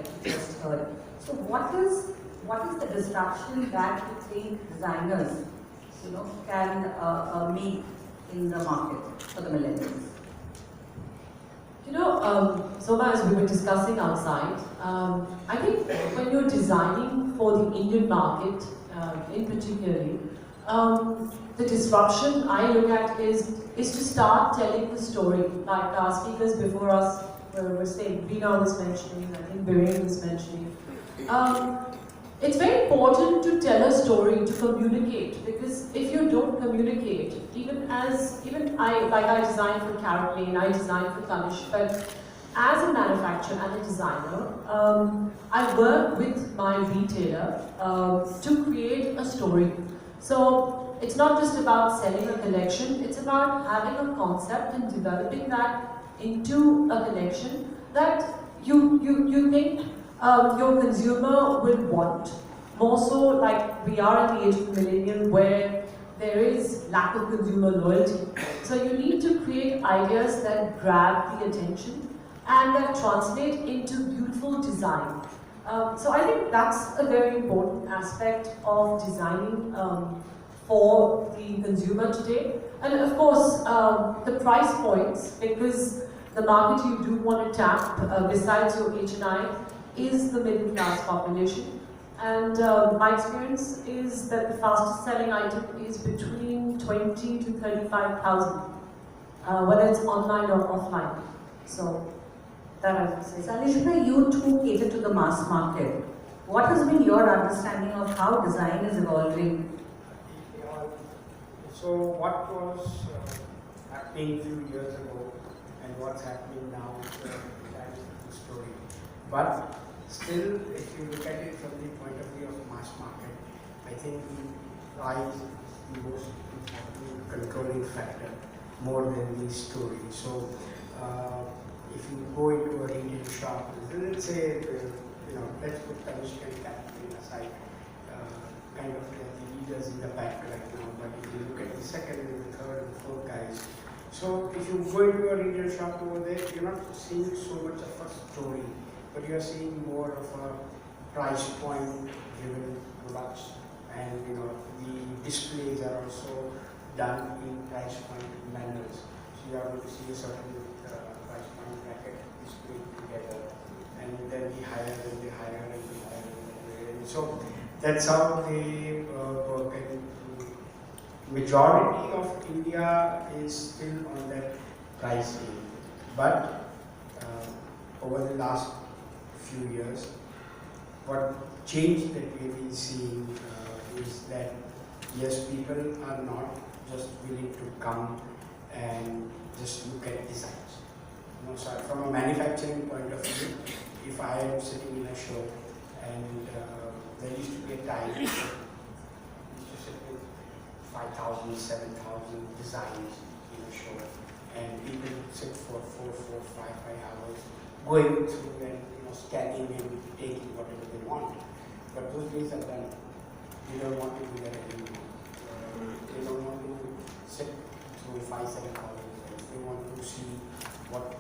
like you just heard. So what is the disruption that you think designers, can make in the market for the millennials? Soma, as we were discussing outside, I think when you're designing for the Indian market, in particular, the disruption I look at is to start telling the story. Like our speakers before us were saying, Veena was mentioning, I think Bireen was mentioning. It's very important to tell a story, to communicate, because if you don't communicate, even I design for Carrot Lane, I design for Tanish, but as a manufacturer and a designer, I work with my retailer to create a story. So it's not just about selling a collection, it's about having a concept and developing that into a collection that you think your consumer will want. More so, like we are in the age of the millennium where there is lack of consumer loyalty. So you need to create ideas that grab the attention and that translate into beautiful design. So I think that's a very important aspect of designing for the consumer today. And of course, the price points, because the market you do want to tap, besides your H&I, is the middle class population. And my experience is that the fastest selling item is between 20 to 35,000, whether it's online or offline. So that I would say. Shailesh, you too cater to the mass market. What has been your understanding of how design is evolving? So what was happening a few years ago and what's happening now is a different story. But still, if you look at it from the point of view of mass market, I think the price is the most important controlling factor more than the story. So if you go into a retail shop, let's say, let's put Tanishq and Catherine aside, kind of the leaders in the pack right now, but if you look at the second and the third and the fourth guys, so if you go into a retail shop over there, you're not seeing so much of a story, but you're seeing more of a price point driven products, and the displays are also done in price point manners. So you are going to see a certain price point bracket displayed together, and then the higher and the higher and the higher and so that's how they work. And majority of India is still on that price game, but over the last few years, what change that we've been seeing is that yes, people are not just willing to come and just look at designs. So from a manufacturing point of view, if I am sitting in a show and there used to be a time we used to sit with 5,000, 7,000 designs in a show, and people sit for 4, 5 hours going through and scanning and taking whatever they want. But those days are done. They don't want to do that anymore. They don't want to sit through 5, 7 hours. They want to see what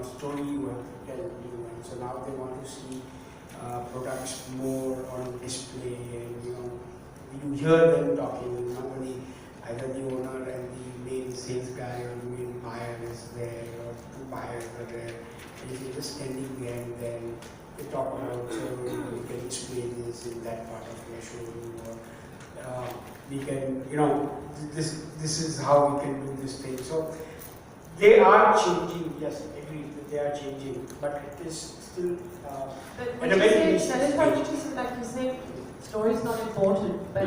story you have to tell. And so now they want to see products more on display, and you hear them talking. Normally, either the owner and the main sales guy or the main buyer is there, or two buyers are there. And if you're just standing there, and then they talk about, so we can display this in that part of your showroom, or we can, this is how we can do this thing. So they are changing. Yes, agreed that they are changing, but it is still but at a very like you say, story is not important. But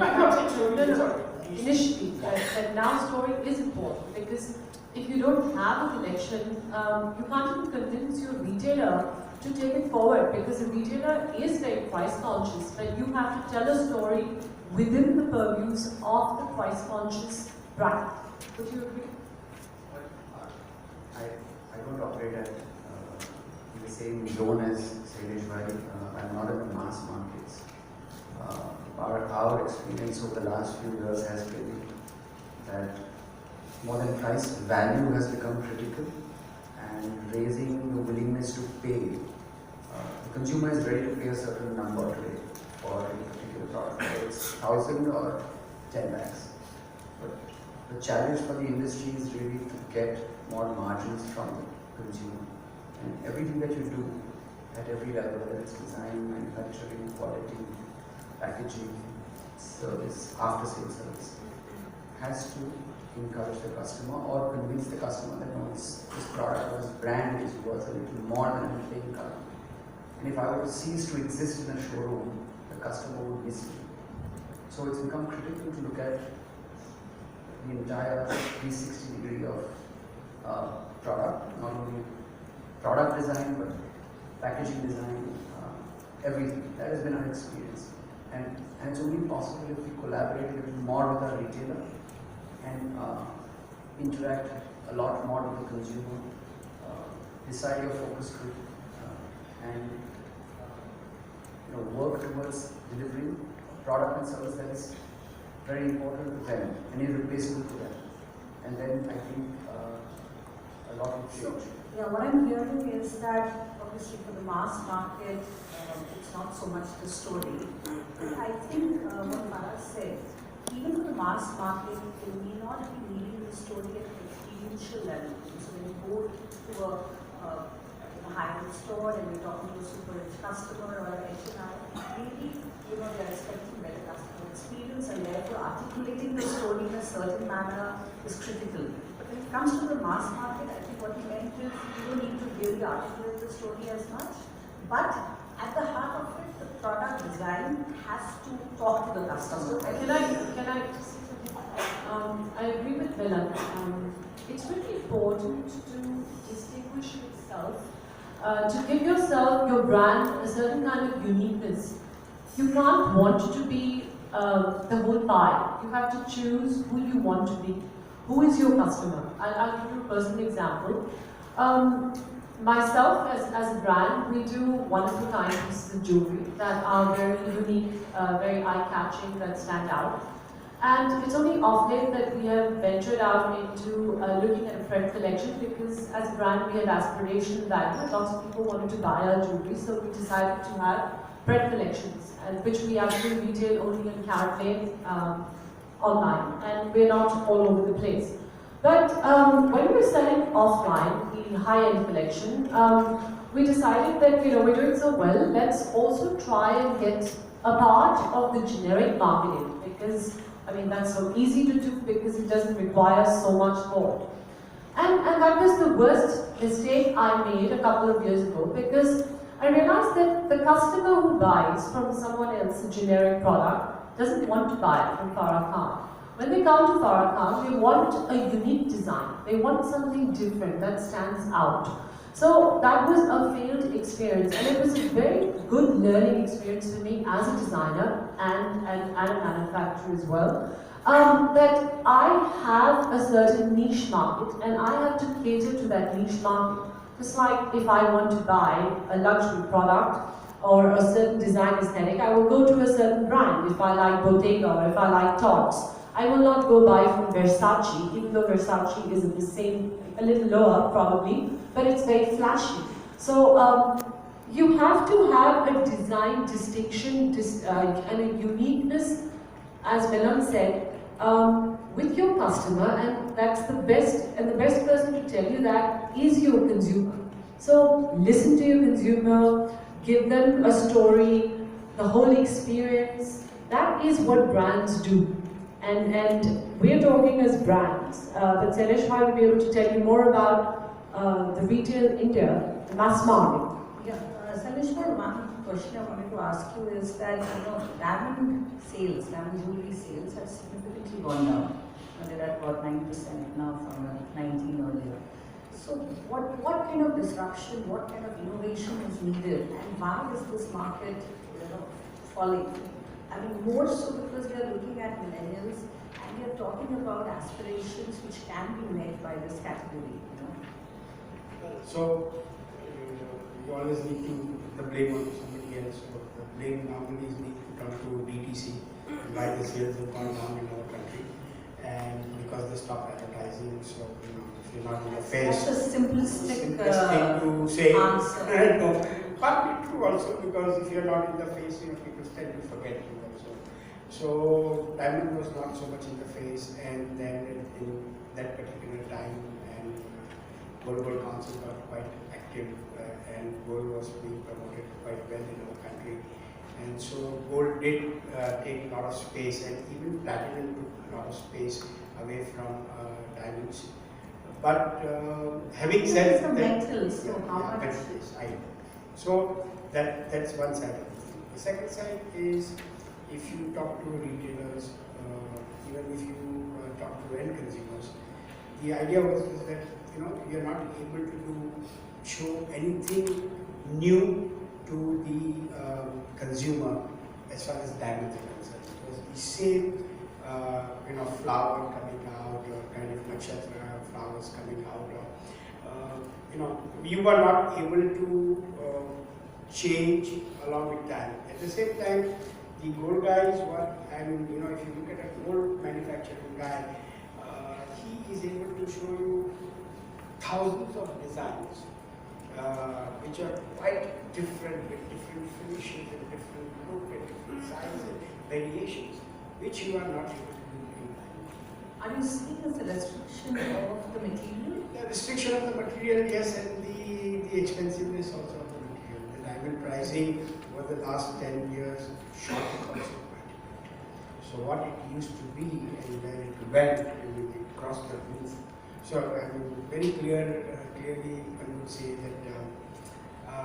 initially, but now story is important, because if you don't have a collection, you can't even convince your retailer to take it forward, because the retailer is very price conscious, but you have to tell a story within the purviews of the price conscious bracket. Would you agree? I don't operate at in the same zone as Shailesh Bhai. I'm not in the mass markets. Our experience over the last few years has been that more than price, value has become critical, and raising the willingness to pay. consumer is ready to pay a certain number today for a particular product, whether it's 1,000 or 10 lakhs. But the challenge for the industry is really to get more margins from the consumer. And everything that you do at every level, whether it's design, manufacturing, quality, packaging, service, after-sales service, has to encourage the customer or convince the customer that no, this product or this brand is worth a little more than a playing card. And if I were to cease to exist in a showroom, the customer would miss me. So it's become critical to look at the entire 360 degree of product, not only product design but packaging design, everything. That has been our experience. And it's only possible if we collaborate a little more with our retailer and interact a lot more with the consumer, decide your focus group, and work towards delivering a product and service that is very important to them and irreplaceable to them. And then I think a lot will change. Yeah, what I'm hearing is that obviously for the mass market, it's not so much the story. I think what Farah said, even for the mass market, you may not be needing the story at an experiential level. So when you go to a high-end store and you're talking to a super rich customer or an H&I, maybe they're expecting better customer experience, and therefore articulating the story in a certain manner is critical. But when it comes to the mass market, I think what you meant is you don't need to really articulate the story as much, but at the heart of it, the product design has to talk to the customer. Can I just say something? I agree with Milan. It's really important to distinguish yourself, to give yourself, your brand, a certain kind of uniqueness. You can't want to be the whole pie. You have to choose who you want to be. Who is your customer? I'll give you a personal example. Myself, as a brand, we do one-of-a-kind pieces of jewellery that are very unique, very eye-catching, that stand out. And it's only of late that we have ventured out into looking at a Fred collection, because as a brand we had aspiration that lots of people wanted to buy our jewellery, so we decided to have Fred collections, which we actually retail only in Carrot Lane online, and we're not all over the place. But when we were selling offline, the high-end collection, we decided that we're doing so well, let's also try and get a part of the generic marketing, because that's so easy to do because it doesn't require so much thought. And that was the worst mistake I made a couple of years ago, because I realized that the customer who buys from someone else a generic product doesn't want to buy it from Farah Khan. When they come to Farah Khan, they want a unique design. They want something different that stands out. So that was a failed experience, and it was a very good learning experience for me as a designer and a manufacturer as well. That I have a certain niche market and I have to cater to that niche market. Just like if I want to buy a luxury product or a certain design aesthetic, I will go to a certain brand. If I like Bottega or if I like Tots, I will not go buy from Versace, even though Versace is the same, a little lower probably, but it's very flashy. So you have to have a design distinction and a uniqueness, as Milan said, with your customer, and that's the best, and the best person to tell you that is your consumer. So listen to your consumer, give them a story, the whole experience. That is what brands do. And we're talking as brands, but Shailesh will be able to tell you more about the retail India, the mass market. Yeah, Shailesh, one question I wanted to ask you is that diamond jewelry sales have significantly gone down. They're at about 9% now from 19 earlier. So what kind of disruption, what kind of innovation is needed, and why is this market falling? More so because we are looking at millennials and we are talking about aspirations which can be met by this category. So you always need to put the blame on somebody else. So the blame normally need to come to DTC, why the sales have gone down in our country, and because they stop advertising. So if you're not in the face, that's a simplistic thing to say. answer. No, partly true also, because if you're not in the face, people tend to forget you also. So diamond was not so much in the face, and then in that particular time, and Gold Council got quite active, and gold was being promoted quite well in our country. And so gold did take a lot of space, and even platinum took a lot of space away from diamonds. But having said that, that, so how much? yes, I know. So that's one side of the thing. The second side is, if you talk to retailers, even if you talk to end consumers, the idea was is that you're not able to show anything new to the consumer as far as diamonds are concerned. It was the same, flower coming out, or kind of nakshatra flowers coming out, or you were not able to change along with time. At the same time, the gold guys were, if you look at a gold manufacturing guy, he is able to show you thousands of designs, which are quite different, with different finishes and different look and different sizes and variations, which you are not able to do in diamond. Are you seeing as a restriction of the material? The restriction of the material, yes, and the expensiveness also of the material. The diamond pricing over the last 10 years shot also quite. So what it used to be and where it went, and it crossed the roof. So very clearly I would say that a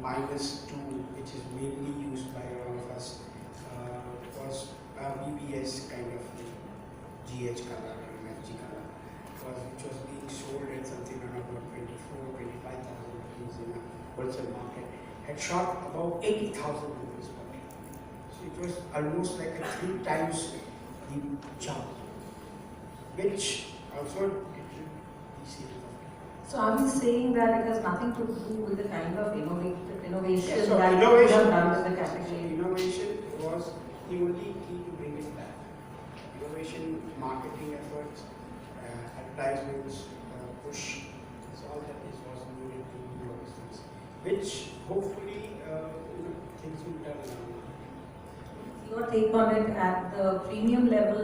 -2, which is mainly used by all of us, was BBS kind of GH color or FG color, which was being sold at something around 24,000-25,000 rupees in a wholesale market, had shot about 80,000 rupees per day. So it was almost like a 3 times the jump, which also did the series of people. So are you saying that it has nothing to do with the kind of innovation Yes, so that innovation you have done is- with the category? Innovation was the only key to bring it back. Innovation, marketing efforts, advertisements, push, is all that was needed to do all these things, which hopefully things will turn around. Your take on it at the premium level,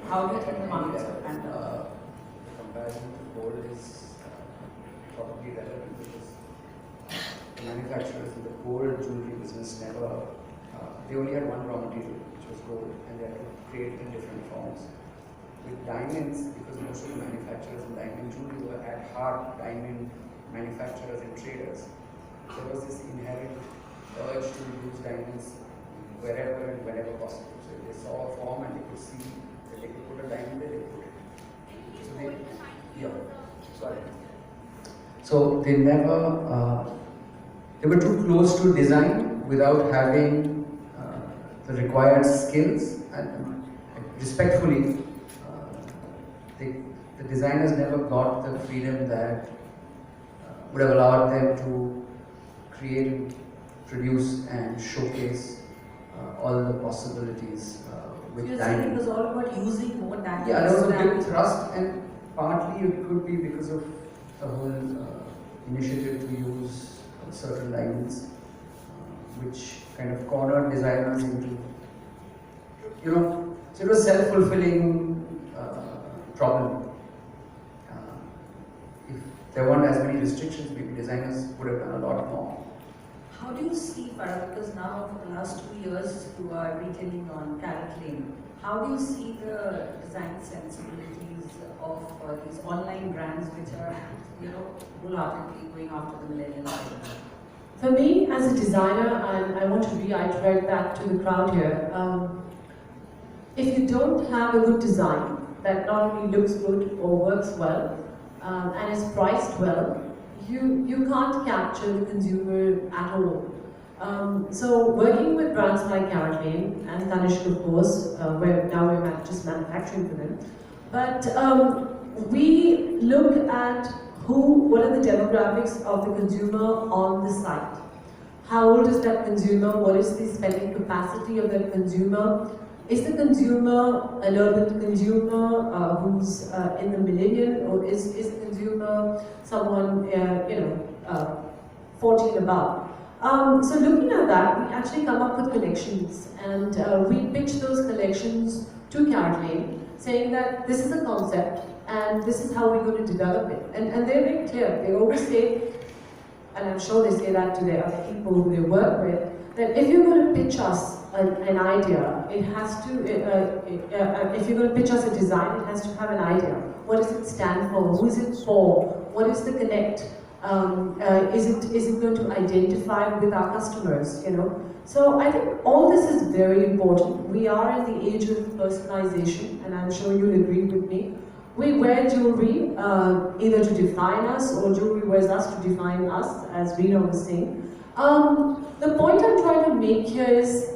how do you think the markets have panned out? The comparison to gold is probably relevant because the manufacturers in the gold jewelry business they only had one raw material, which was gold, and they had to create it in different forms. With diamonds, because most of the manufacturers in diamond jewelry were at heart diamond manufacturers and traders, there was this inherent urge to use diamonds wherever and whenever possible. So if they saw a form and they could see that they could put a diamond there, they put it. So they never, they were too close to design without having the required skills, and respectfully, the designers never got the freedom that would have allowed them to create, produce and showcase all the possibilities with You're saying it diamond. was all about using more diamonds. Yeah, there was a than- big thrust, and partly it could be because of the whole initiative to use certain diamonds, which kind of cornered designers into, so it was self-fulfilling problem. If there weren't as many restrictions, maybe designers would have done a lot more. How do you see, Farah, because now for the last 2 years you are retailing on Carrot Lane, how do you see the design sensibilities of these online brands which are, wholeheartedly going after the millennials? For me, as a designer, and I want to reiterate that to the crowd here, if you don't have a good design that not only looks good or works well and is priced well, you can't capture the consumer at all. So working with brands like Carrot Lane and Tanishq, of course, where now we're just manufacturing for them, but we look at what are the demographics of the consumer on the site. How old is that consumer? What is the spending capacity of that consumer? Is the consumer an urban consumer who's in the millennial, or is the consumer someone 40 and above. So looking at that, we actually come up with collections, and we pitch those collections to Caroline, saying that this is a concept and this is how we're going to develop it. And they're very clear. They always say, and I'm sure they say that to their other people who they work with, that if you're going to pitch us an idea, it has to, if you're going to pitch us a design, it has to have an idea. What does it stand for? Who is it for? What is the connect? Is it going to identify with our customers, you know? So I think all this is very important. We are in the age of personalization, and I'm sure you'll agree with me. We wear jewelry either to define us, or jewelry wears us to define us, as Rena was saying. The point I'm trying to make here is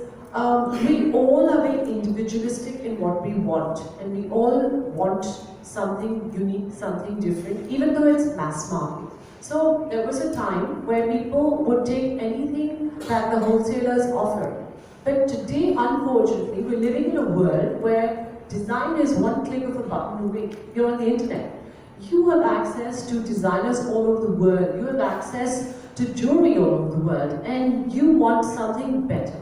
we all are very individualistic in what we want, and we all want something unique, something different, even though it's mass market. So there was a time where people would take anything that the wholesalers offer. But today, unfortunately, we're living in a world where design is one click of a button away. You're on the internet. You have access to designers all over the world. You have access to jewelry all over the world, and you want something better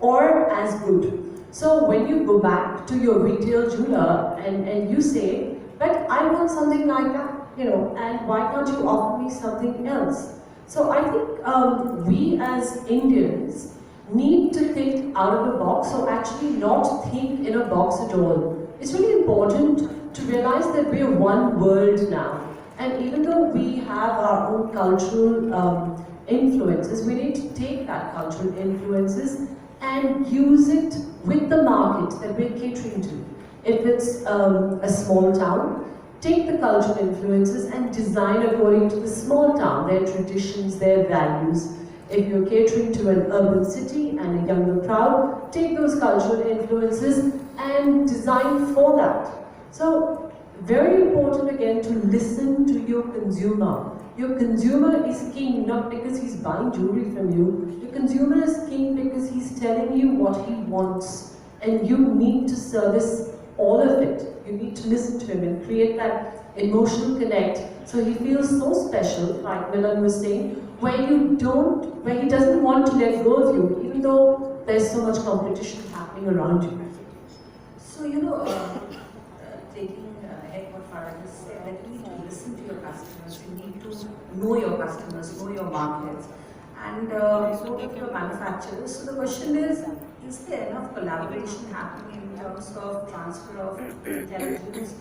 or as good. So when you go back to your retail jeweler and you say, but I want something like that, you know, and why can't you offer me something else? So I think we as Indians need to think out of the box, or actually not think in a box at all. It's really important to realize that we are one world now. And even though we have our own cultural influences, we need to take that cultural influences and use it with the market that we're catering to. If it's a small town, take the cultural influences and design according to the small town, their traditions, their values. If you're catering to an urban city and a younger crowd, take those cultural influences and design for that. So, very important again to listen to your consumer. Your consumer is king not because he's buying jewelry from you. Your consumer is king because he's telling you what he wants, and you need to service all of it. You need to listen to him and create that emotional connect so he feels so special, like Milan was saying, where he doesn't want to let go of you, even though there's so much competition happening around you. So, you know, taking ahead what Farah just said, that you need to listen to your customers, you need to know your customers, know your markets, and so with your manufacturers. So the question is there enough collaboration happening in terms of transfer of intelligence